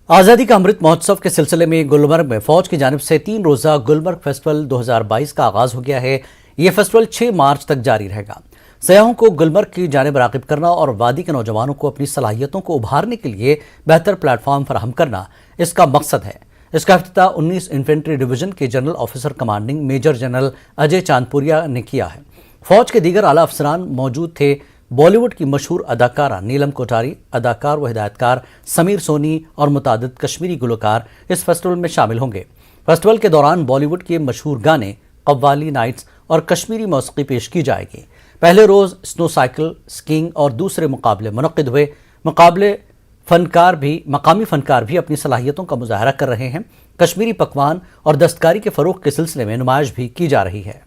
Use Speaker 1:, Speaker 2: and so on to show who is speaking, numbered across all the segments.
Speaker 1: आज़ादी का अमृत महोत्सव के सिलसिले में गुलमर्ग में फौज की जानिब से 3 रोज़ा गुलमर्ग फेस्टिवल 2022 का आगाज हो गया है। ये फेस्टिवल 6 मार्च तक जारी रहेगा। सयाहों को गुलमर्ग की जानिब राग़िब करना और वादी के नौजवानों को अपनी सलाहियतों को उभारने के लिए बेहतर प्लेटफॉर्म फराहम करना इसका मकसद है। इसका इफ्तिताह 19 इन्फेंट्री डिवीजन के general officer commanding major general Ajay Chandpuria ने किया है। फौज के दीगर आला अफसरान मौजूद थे। बॉलीवुड की मशहूर अदाकारा नीलम कोठारी, अदाकार व हिदायतकार समीर सोनी और मुतादिद कश्मीरी गुलकार इस फेस्टिवल में शामिल होंगे। फेस्टिवल के दौरान बॉलीवुड के मशहूर गाने, कव्वाली नाइट्स और कश्मीरी मौसीकी पेश की जाएगी। पहले रोज़ स्नो साइकिल, स्कीइंग और दूसरे मुकाबले मुनक्किद हुए। मकामी फनकार भी अपनी सलाहियतों का मुजाहरा कर रहे हैं। कश्मीरी पकवान और दस्तकारी के फ़रोग़ के सिलसिले में नुमाइश भी की जा रही है।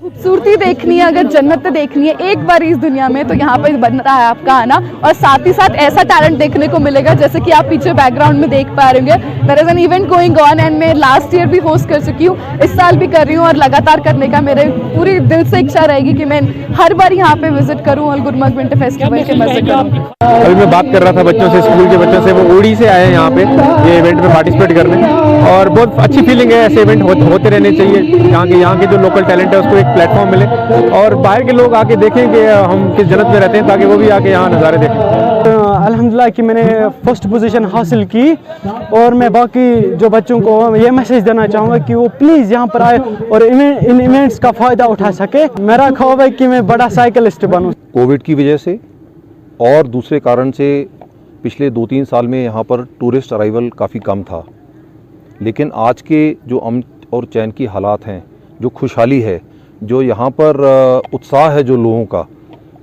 Speaker 2: खूबसूरती देखनी है, अगर जन्नत देखनी है एक बार इस दुनिया में, तो यहाँ पर बन रहा है आपका आना। और साथ ही साथ ऐसा टैलेंट देखने को मिलेगा जैसे कि आप पीछे बैकग्राउंड में देख पा रहे होंगे। There is an event going on and मैं लास्ट ईयर भी होस्ट कर चुकी हूँ, इस साल भी कर रही हूँ और लगातार करने का मेरे पूरी दिल से इच्छा रहेगी कि मैं हर बार यहाँ पे विजिट करूँ और गुलमर्ग विंटर फेस्टिवल के मजे करूँ।
Speaker 3: अभी मैं बात कर रहा था बच्चों से, स्कूल के बच्चों से, वो उड़ी से आए हैं यहाँ पे ये इवेंट में पार्टिसिपेट करने, और बहुत अच्छी फीलिंग है। ऐसे इवेंट होते रहने चाहिए। यहाँ के जो लोकल टैलेंट है उसको एक प्लेटफॉर्म मिले और बाहर के लोग आके देखें कि हम किस जन्नत में रहते हैं, ताकि वो भी आके यहाँ नज़ारे देखें।
Speaker 4: अल्हम्दुलिल्लाह कि मैंने फर्स्ट पोजीशन हासिल की, और मैं बाकी जो बच्चों को ये मैसेज देना चाहूँगा कि वो प्लीज़ यहाँ पर आए और इन इवेंट्स का फ़ायदा उठा सके। मेरा ख्वाब है कि मैं बड़ा साइकिलिस्ट बनूँ।
Speaker 5: कोविड की वजह से और दूसरे कारण से पिछले 2-3 साल में यहाँ पर टूरिस्ट अराइवल काफ़ी कम था, लेकिन आज के जो अमन और चैन की हालात हैं, जो खुशहाली है, जो यहाँ पर उत्साह है जो लोगों का,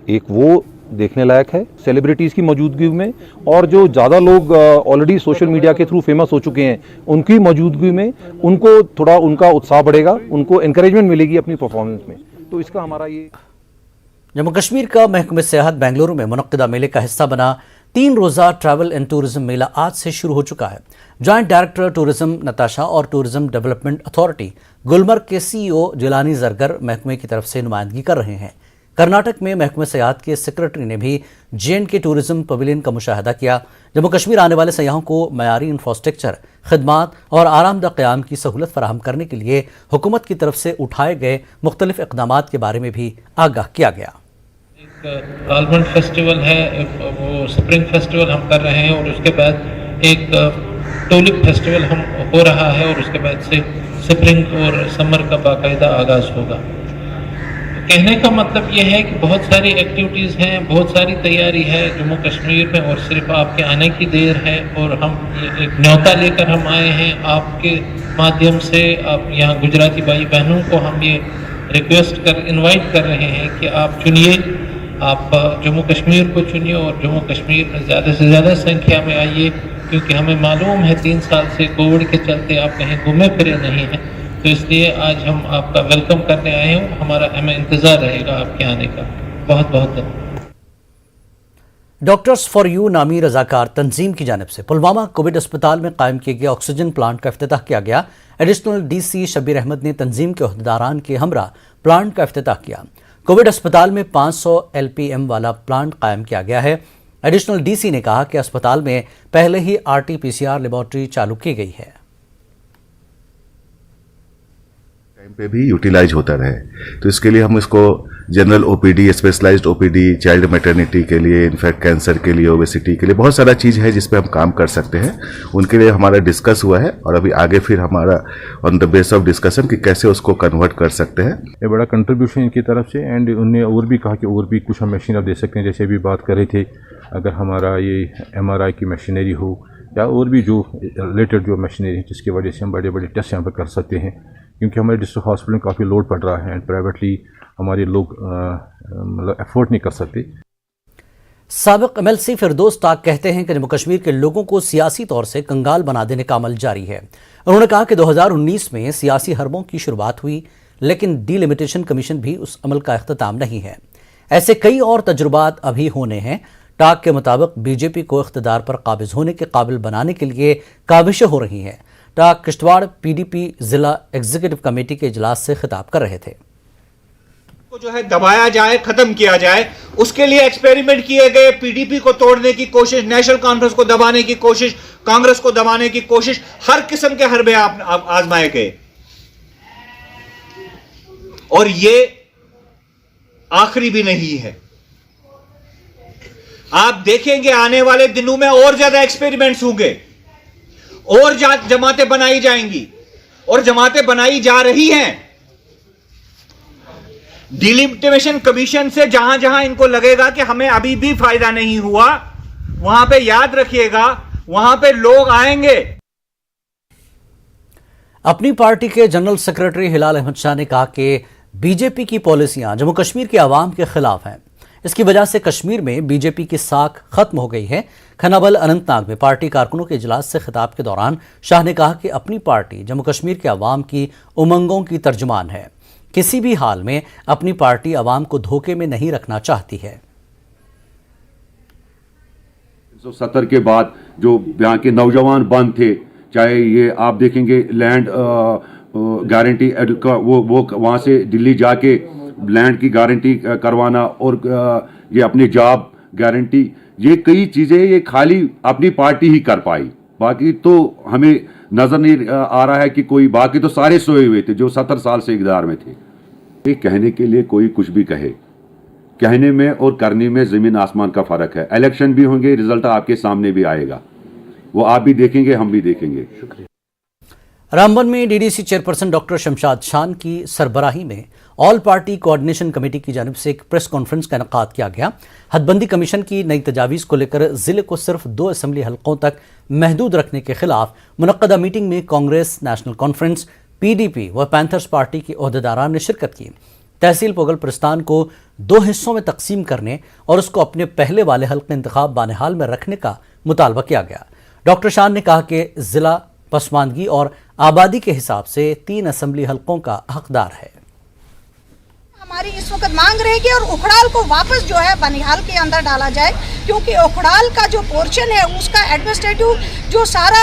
Speaker 5: एक वो देखने लायक है सेलिब्रिटीज़ की मौजूदगी में। और जो ज़्यादा लोग ऑलरेडी सोशल मीडिया के थ्रू फेमस हो चुके हैं, उनकी मौजूदगी में उनको थोड़ा उनका उत्साह बढ़ेगा, उनको इनकरेजमेंट मिलेगी अपनी परफॉर्मेंस में। तो इसका हमारा ये
Speaker 1: जम्मू कश्मीर का महकमे सेहत बेंगलुरु में मुनक्किदा मेले का हिस्सा बना 3 रोज़ा ट्रैवल एंड टूरिज्म मेला आज से शुरू हो चुका है। जॉइंट डायरेक्टर टूरिज्म नताशा और टूरिज्म डेवलपमेंट अथॉरिटी गुलमर्ग के सीईओ जिलानी जरगर महकमे की तरफ से नुमाइंदगी कर रहे हैं। कर्नाटक में महकमे सेहत के सेक्रेटरी ने भी JNK टूरिज्म पवेलियन का मुशाहिदा किया। जम्मू कश्मीर आने वाले सयाहों को मयारी इंफ्रास्ट्रक्चर, खिदमात और आरामदा क़याम की सहूलत फराहम करने के लिए हुकूमत की तरफ से उठाए गए मुख्तलिफ इक़दामात के बारे में भी आगाह किया गया।
Speaker 6: एक आलमंड फेस्टिवल है, वो स्प्रिंग फेस्टिवल हम कर रहे हैं, और उसके बाद एक टूलिप फेस्टिवल हम हो रहा है, और उसके बाद से स्प्रिंग और समर का बाकायदा आगाज़ होगा। कहने का मतलब ये है कि बहुत सारी एक्टिविटीज़ हैं, बहुत सारी तैयारी है जम्मू कश्मीर में, और सिर्फ आपके आने की देर है। और हम एक न्योता लेकर हम आए हैं आपके माध्यम से। आप यहाँ गुजराती भाई बहनों को हम ये रिक्वेस्ट इनवाइट कर रहे हैं कि आप चुनिए, आप जम्मू कश्मीर को चुनिए और जम्मू कश्मीर में ज़्यादा से ज़्यादा संख्या में आइए, क्योंकि हमें मालूम है 3 साल से कोविड के चलते आप कहीं घूमे फिरे नहीं हैं। तो इसलिए आज हम आपका वेलकम करने आए हैं। हमें इंतज़ार रहेगा आपके आने का। बहुत बहुत धन्यवाद।
Speaker 1: डॉक्टर्स फॉर यू नामी रजाकार तंजीम की जानिब से पुलवामा कोविड अस्पताल में कायम किए गए ऑक्सीजन प्लांट का इफ्तिताह किया गया। एडिशनल DC शब्बीर अहमद ने तंजीम के अहदेदारान के हमरा प्लांट का इफ्तिताह किया। कोविड अस्पताल में 500 LPM वाला प्लांट कायम किया गया है। एडिशनल DC ने कहा कि अस्पताल में पहले ही RT-PCR लेबॉर्ट्री चालू की गई है।
Speaker 7: टाइम पे भी यूटिलाइज होता रहे, तो इसके लिए हम इसको general OPD, specialised OPD, child maternity के लिए, इनफैक्ट कैंसर के लिए, ओबेसिटी के लिए बहुत सारा चीज़ है जिस पे हम काम कर सकते हैं। उनके लिए हमारा डिस्कस हुआ है, और अभी आगे फिर हमारा on the base of discussion कि कैसे उसको कन्वर्ट कर सकते हैं।
Speaker 3: ये बड़ा कंट्रीब्यूशन इनकी तरफ से, एंड उन्हें और भी कहा कि और भी कुछ हम मशीन आप दे सकते हैं। जैसे अभी बात कर रहे थे, अगर हमारा ये MRI की मशीनरी हो या और भी जो रिलेटेड जो मशीनरी, जिसकी वजह से हम बड़े बड़े टेस्ट यहाँ पर कर सकते हैं, क्योंकि हमारे डिस्ट्रिक्ट हॉस्पिटल में काफ़ी लोड पड़ रहा है एंड प्राइवेटली हमारे लोग मतलब एफोर्ड नहीं कर सकते।
Speaker 1: साबिक MLC फिरदौस ताक कहते हैं कि जम्मू कश्मीर के लोगों को सियासी तौर से कंगाल बना देने का अमल जारी है। उन्होंने कहा कि 2019 में सियासी हरबों की शुरुआत हुई, लेकिन डिलिमिटेशन कमीशन भी उस अमल का इख्तिताम नहीं है। ऐसे कई और तजुर्बात अभी होने हैं। टाक के मुताबिक BJP को इख्तिदार पर काबिज होने के काबिल बनाने के लिए काविशें हो रही हैं। टाक किश्तवाड़ PDP जिला एग्जीक्यूटिव कमेटी के इजलास से खिताब कर रहे थे।
Speaker 8: को जो है दबाया जाए, खत्म किया जाए, उसके लिए एक्सपेरिमेंट किए गए। पीडीपी को तोड़ने की कोशिश, नेशनल कॉन्फ्रेंस को दबाने की कोशिश, कांग्रेस को दबाने की कोशिश, हर किस्म के हरबे आप आजमाए गए और ये आखिरी भी नहीं है। आप देखेंगे आने वाले दिनों में और ज्यादा एक्सपेरिमेंट्स होंगे और जमातें बनाई जाएंगी और जमातें बनाई जा रही हैं। डिलिमिटेशन कमीशन से जहां जहां इनको लगेगा कि हमें अभी भी फायदा नहीं हुआ, वहां पे याद रखिएगा, वहां पे लोग आएंगे।
Speaker 1: अपनी पार्टी के जनरल सेक्रेटरी हिलाल अहमद शाह ने कहा कि बीजेपी की पॉलिसियां जम्मू कश्मीर के आवाम के खिलाफ हैं। इसकी वजह से कश्मीर में बीजेपी की साख खत्म हो गई है। खनाबल अनंतनाग में पार्टी कारकुनों के इजलास से खिताब के दौरान शाह ने कहा कि अपनी पार्टी जम्मू कश्मीर के आवाम की उमंगों की तर्जुमान है। किसी भी हाल में अपनी पार्टी आवाम को धोखे में नहीं रखना चाहती है।
Speaker 9: 1970 के बाद जो यहाँ के नौजवान बंद थे, चाहे ये आप देखेंगे लैंड गारंटी वो वहाँ से दिल्ली जाके लैंड की गारंटी करवाना और ये अपनी जॉब गारंटी, ये कई चीज़ें ये खाली अपनी पार्टी ही कर पाई। बाकी तो हमें नज़र नहीं आ रहा है कि कोई, बाकी तो सारे सोए हुए थे जो 70 साल से इक़्तिदार में थे। ये कहने के लिए कोई कुछ भी कहे, कहने में और करने में ज़मीन आसमान का फ़र्क है। इलेक्शन भी होंगे, रिजल्ट आपके सामने भी आएगा, वो आप भी देखेंगे, हम भी देखेंगे।
Speaker 1: रामबन में डीडीसी चेयरपर्सन डॉक्टर शमशाद शान की सरबराही में ऑल पार्टी कोऑर्डिनेशन कमेटी की जानिब से एक प्रेस कॉन्फ्रेंस का इनेकाद किया गया। हदबंदी कमीशन की नई तजावीज़ को लेकर जिले को सिर्फ 2 असम्बली हलकों तक महदूद रखने के खिलाफ मुनक्कदा मीटिंग में कांग्रेस, नेशनल कॉन्फ्रेंस, पीडीपी व पैंथर्स पार्टी के ओहदेदारान ने शिरकत की। तहसील पोगल प्रस्तान को 2 हिस्सों में तकसीम करने और उसको अपने पहले वाले हल्के इंतखाब बानेहाल में रखने का मुतालबा किया गया। डॉक्टर शान ने कहा कि जिला पसमानदगी और आबादी के हिसाब से 3 असम्बली हलकों का हकदार है।
Speaker 10: हमारी इस वक्त मांग रहेगी और उखड़ाल को वापस जो है बनिहाल के अंदर डाला जाए, क्योंकि उखड़ाल का जो पोर्शन है उसका एडमिनिस्ट्रेटिव जो सारा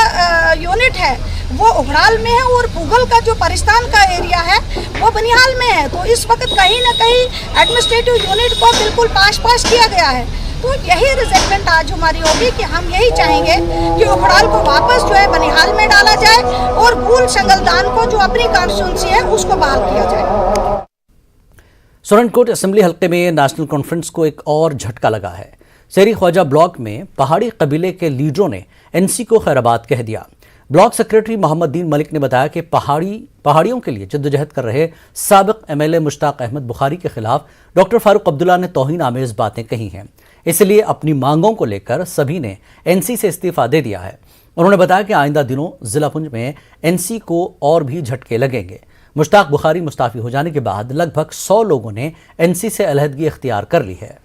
Speaker 10: यूनिट है वो उखड़ाल में है और पुगल का जो परिस्तान का एरिया है वो बनिहाल में है। तो इस वक्त कहीं ना कहीं एडमिनिस्ट्रेटिव यूनिट को बिल्कुल पास किया गया है। तो यही रिजेक्टमेंट आज हमारी होगी कि हम यही चाहेंगे कि उखड़ाल को वापस जो है बनिहाल में डाला जाए और भूल संगलदान को जो अपनी कॉन्स्टिट्यूंसी है उसको बहाल किया जाए।
Speaker 1: सुरनकोट असेंबली हल्के में नेशनल कॉन्फ्रेंस को एक और झटका लगा है। शेरी ख्वाजा ब्लॉक में पहाड़ी कबीले के लीडरों ने एनसी को खैराबाद कह दिया। ब्लॉक सेक्रेटरी मोहम्मद दीन मलिक ने बताया कि पहाड़ियों के लिए जद्दोजहद कर रहे साबिक एमएलए मुश्ताक अहमद बुखारी के खिलाफ डॉक्टर फारूक अब्दुल्ला ने तौहीन आमेज बातें कही हैं, इसलिए अपनी मांगों को लेकर सभी ने एनसी से इस्तीफा दे दिया है। उन्होंने बताया कि आइंदा दिनों जिला पुंज में एनसी को और भी झटके लगेंगे। मुश्ताक बुखारी मुस्ताफी हो जाने के बाद लगभग 100 लोगों ने एनसी से अलहदगी इख्तियार कर ली है।